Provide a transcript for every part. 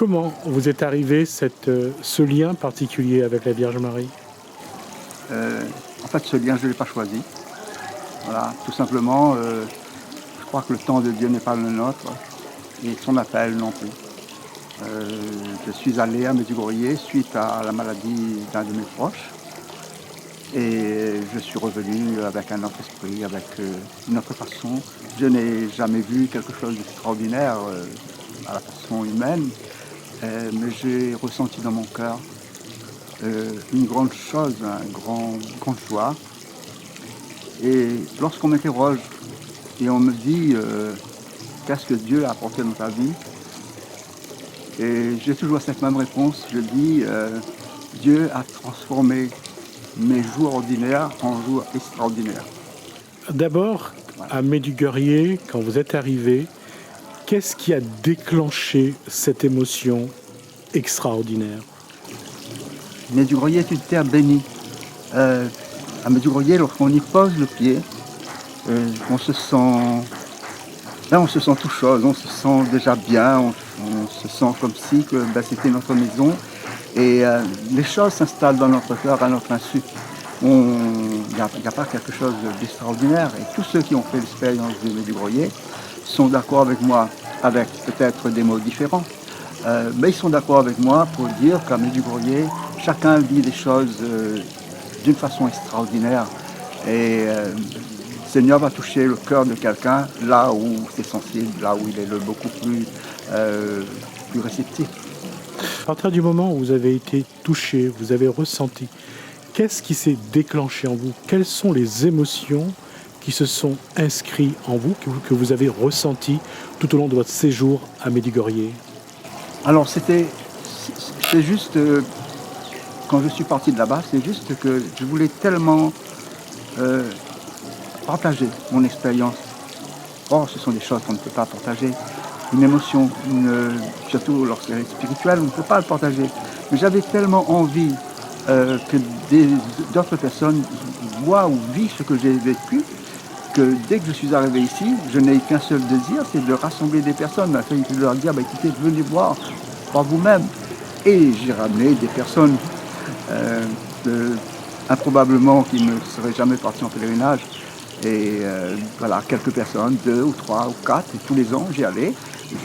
Comment vous est arrivé ce lien particulier avec la Vierge Marie? En fait, ce lien, je ne l'ai pas choisi. Voilà, tout simplement, je crois que le temps de Dieu n'est pas le nôtre et son appel non plus. Euh, je suis allé à Medjugorje suite à la maladie d'un de mes proches et je suis revenu avec un autre esprit, avec une autre façon. Je n'ai jamais vu quelque chose d'extraordinaire à la façon humaine, mais j'ai ressenti dans mon cœur une grande chose, une grande joie. Et lorsqu'on m'interroge et on me dit qu'est-ce que Dieu a apporté dans ta vie, et j'ai toujours cette même réponse, je dis Dieu a transformé mes jours ordinaires en jours extraordinaires. D'abord, Voilà. à Medjugorje, quand vous êtes arrivé, qu'est-ce qui a déclenché cette émotion extraordinaire? Medjugorje est une terre bénie. À Medjugorje, lorsqu'on y pose le pied, on se sent là, on se sent tout chose, on se sent déjà bien, on se sent comme si que, c'était notre maison. Et les choses s'installent dans notre cœur à notre insu. Il n'y a pas quelque chose d'extraordinaire. Et tous ceux qui ont fait l'expérience de Medjugorje sont d'accord avec moi, avec peut-être des mots différents. Mais ils sont d'accord avec moi pour dire qu'à Medjugorje, chacun vit des choses d'une façon extraordinaire. Et le Seigneur va toucher le cœur de quelqu'un là où c'est sensible, là où il est beaucoup plus réceptif. À partir du moment où vous avez été touché, vous avez ressenti, qu'est-ce qui s'est déclenché en vous? Quelles sont les émotions qui se sont inscrites en vous, que vous avez ressenties tout au long de votre séjour à Medjugorje? Alors c'est juste, quand je suis parti de là-bas, c'est juste que je voulais tellement partager mon expérience. Or, ce sont des choses qu'on ne peut pas partager. Une émotion, surtout lorsqu'elle est spirituelle, on ne peut pas le partager. Mais j'avais tellement envie que d'autres personnes voient ou vivent ce que j'ai vécu, que dès que je suis arrivé ici, je n'ai qu'un seul désir, c'est de rassembler des personnes, de leur dire, écoutez, venez voir par vous-même. Et j'ai ramené des personnes improbablement qui ne seraient jamais parties en pèlerinage. Et voilà, quelques personnes, 2 ou 3 ou 4, et tous les ans j'y allais,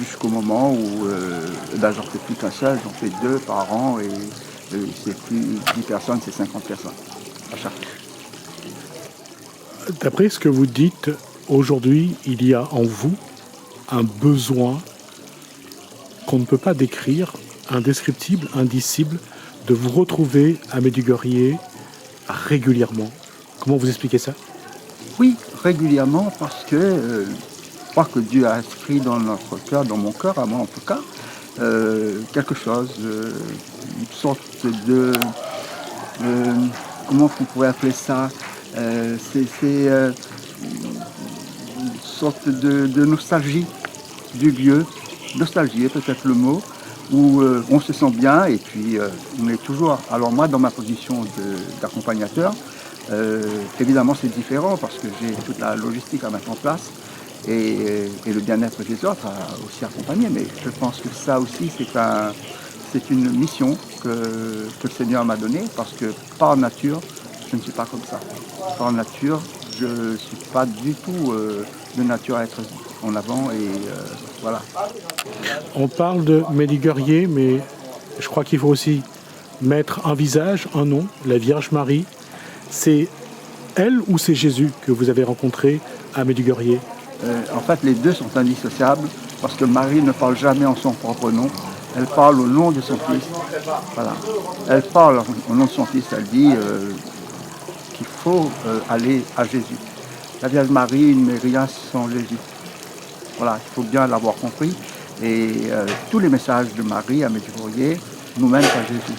jusqu'au moment où j'en fais plus qu'un seul, j'en fais 2 par an, et c'est plus 10 personnes, c'est 50 personnes à chaque fois. D'après ce que vous dites, aujourd'hui, il y a en vous un besoin qu'on ne peut pas décrire, indescriptible, indicible, de vous retrouver à Medjugorje régulièrement. Comment vous expliquez ça? Oui, régulièrement, parce que je crois que Dieu a inscrit dans notre cœur, dans mon cœur, à moi en tout cas, quelque chose, une sorte de... comment on pourrait appeler ça? C'est une sorte de nostalgie du lieu. Nostalgie est peut-être le mot, où on se sent bien et puis on est toujours... Alors moi, dans ma position d'accompagnateur, évidemment c'est différent parce que j'ai toute la logistique à mettre en place et le bien-être des autres à aussi accompagner, mais je pense que ça aussi c'est une mission que le Seigneur m'a donnée parce que par nature, je ne suis pas comme ça. Par nature, je ne suis pas du tout de nature à être en avant et voilà. On parle de Medjugorje, mais je crois qu'il faut aussi mettre un visage, un nom, la Vierge Marie. C'est elle ou c'est Jésus que vous avez rencontré à Medjugorje? En fait, les deux sont indissociables parce que Marie ne parle jamais en son propre nom. Elle parle au nom de son Fils. Voilà. Elle parle au nom de son Fils. Elle dit qu'il faut aller à Jésus. La Vierge Marie n'est rien sans Jésus. Voilà, il faut bien l'avoir compris. Et tous les messages de Marie à Medjugorje nous mènent à Jésus.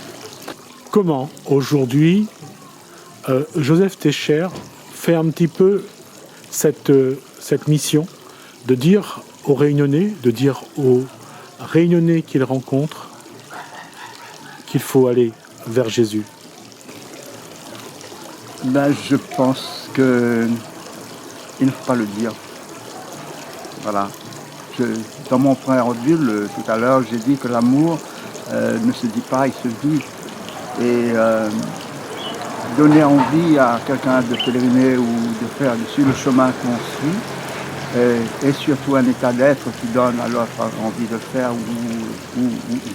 Comment, aujourd'hui, Joseph Técher fait un petit peu cette mission de dire aux Réunionnais, qu'il rencontre, qu'il faut aller vers Jésus? Je pense qu'il ne faut pas le dire. Voilà. Dans mon préambule, tout à l'heure, j'ai dit que l'amour ne se dit pas, il se vit. Et donner envie à quelqu'un de pèleriner ou de faire dessus le chemin qu'on suit, et surtout un état d'être qui donne à l'autre envie de le faire ou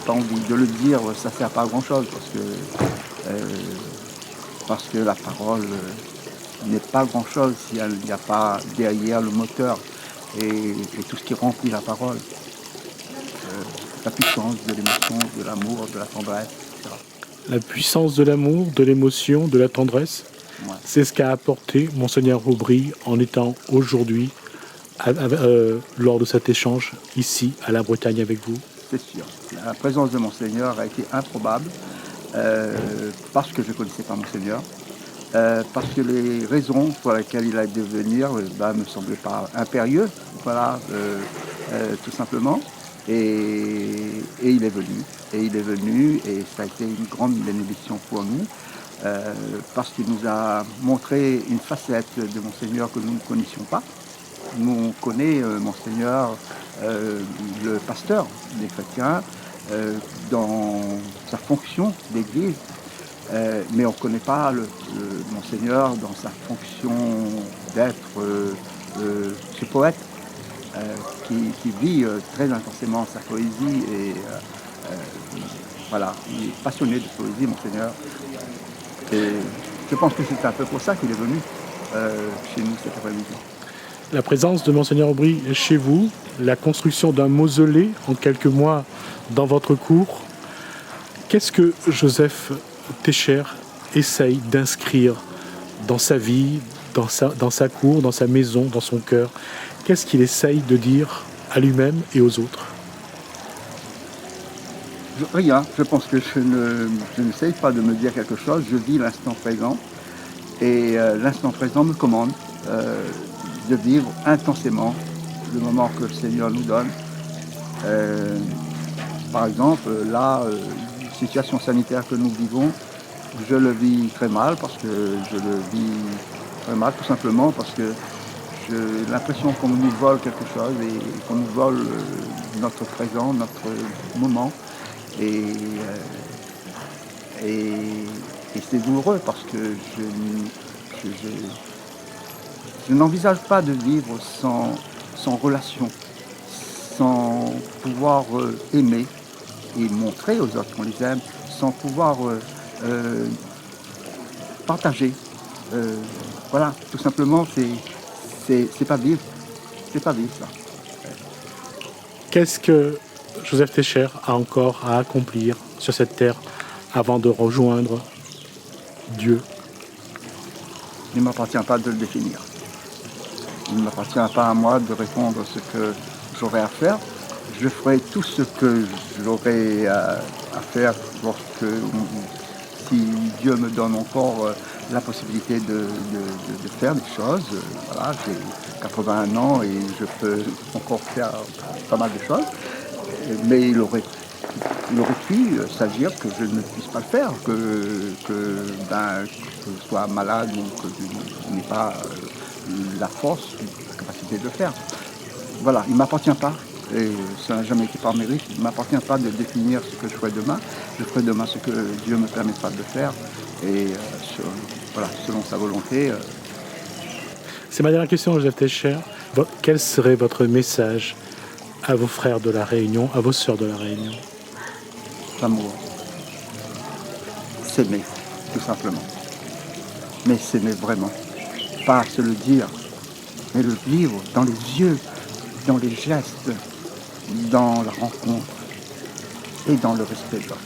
pas envie de le dire, ça ne sert pas à grand chose parce que la parole n'est pas grand chose s'il n'y a pas derrière le moteur et tout ce qui remplit la parole. La puissance de l'émotion, de l'amour, de la tendresse, etc. La puissance de l'amour, de l'émotion, de la tendresse, Ouais. c'est ce qu'a apporté Monseigneur Aubry en étant aujourd'hui lors de cet échange ici à la Bretagne avec vous. C'est sûr. La présence de Monseigneur a été improbable parce que je ne connaissais pas Monseigneur, parce que les raisons pour lesquelles il a dû venir ne me semblaient pas impérieuses, voilà, tout simplement. Et il est venu, et ça a été une grande bénédiction pour nous, parce qu'il nous a montré une facette de Monseigneur que nous ne connaissions pas. Nous, on connaît Monseigneur, le pasteur des chrétiens, dans sa fonction d'église, mais on ne connaît pas le Monseigneur dans sa fonction d'être ce poète qui vit très intensément sa poésie et voilà, il est passionné de poésie, Monseigneur. Et je pense que c'est un peu pour ça qu'il est venu chez nous cet après-midi. La présence de Monseigneur Aubry chez vous, la construction d'un mausolée en quelques mois dans votre cour, qu'est-ce que Joseph Técher essaye d'inscrire dans sa vie, dans sa cour, dans sa maison, dans son cœur? Qu'est-ce qu'il essaye de dire à lui-même et aux autres? Rien, je pense que je n'essaye pas de me dire quelque chose, je vis l'instant présent et l'instant présent me commande de vivre intensément le moment que le Seigneur nous donne. Par exemple, là, situation sanitaire que nous vivons, je le vis très mal parce que je le vis très mal tout simplement parce que j'ai l'impression qu'on nous vole quelque chose et qu'on nous vole notre présent, notre moment. Et c'est douloureux parce que je n'envisage pas de vivre sans relation, sans pouvoir aimer et montrer aux autres qu'on les aime, sans pouvoir partager. Voilà, tout simplement, c'est pas vivre. C'est pas vivre, ça. Qu'est-ce que Joseph Técher a encore à accomplir sur cette terre avant de rejoindre Dieu? Il ne m'appartient pas de le définir. Il ne m'appartient pas à moi de répondre à ce que j'aurai à faire. Je ferai tout ce que j'aurai à faire si Dieu me donne encore la possibilité de faire des choses. Voilà, j'ai 81 ans et je peux encore faire pas mal de choses. Mais il aurait pu s'agir que je ne puisse pas le faire, que je sois malade ou que je n'ai pas la force, la capacité de le faire. Voilà, il ne m'appartient pas, et ça n'a jamais été par mérite, il ne m'appartient pas de définir ce que je ferai demain. Je ferai demain ce que Dieu me permettra de faire, et selon sa volonté. C'est ma dernière question, Joseph Técher. Quel serait votre message à vos frères de la Réunion, à vos sœurs de la Réunion? L'amour. S'aimer, tout simplement. Mais s'aimer vraiment. Pas se le dire, mais le vivre dans les yeux, dans les gestes, dans la rencontre et dans le respect de l'autre.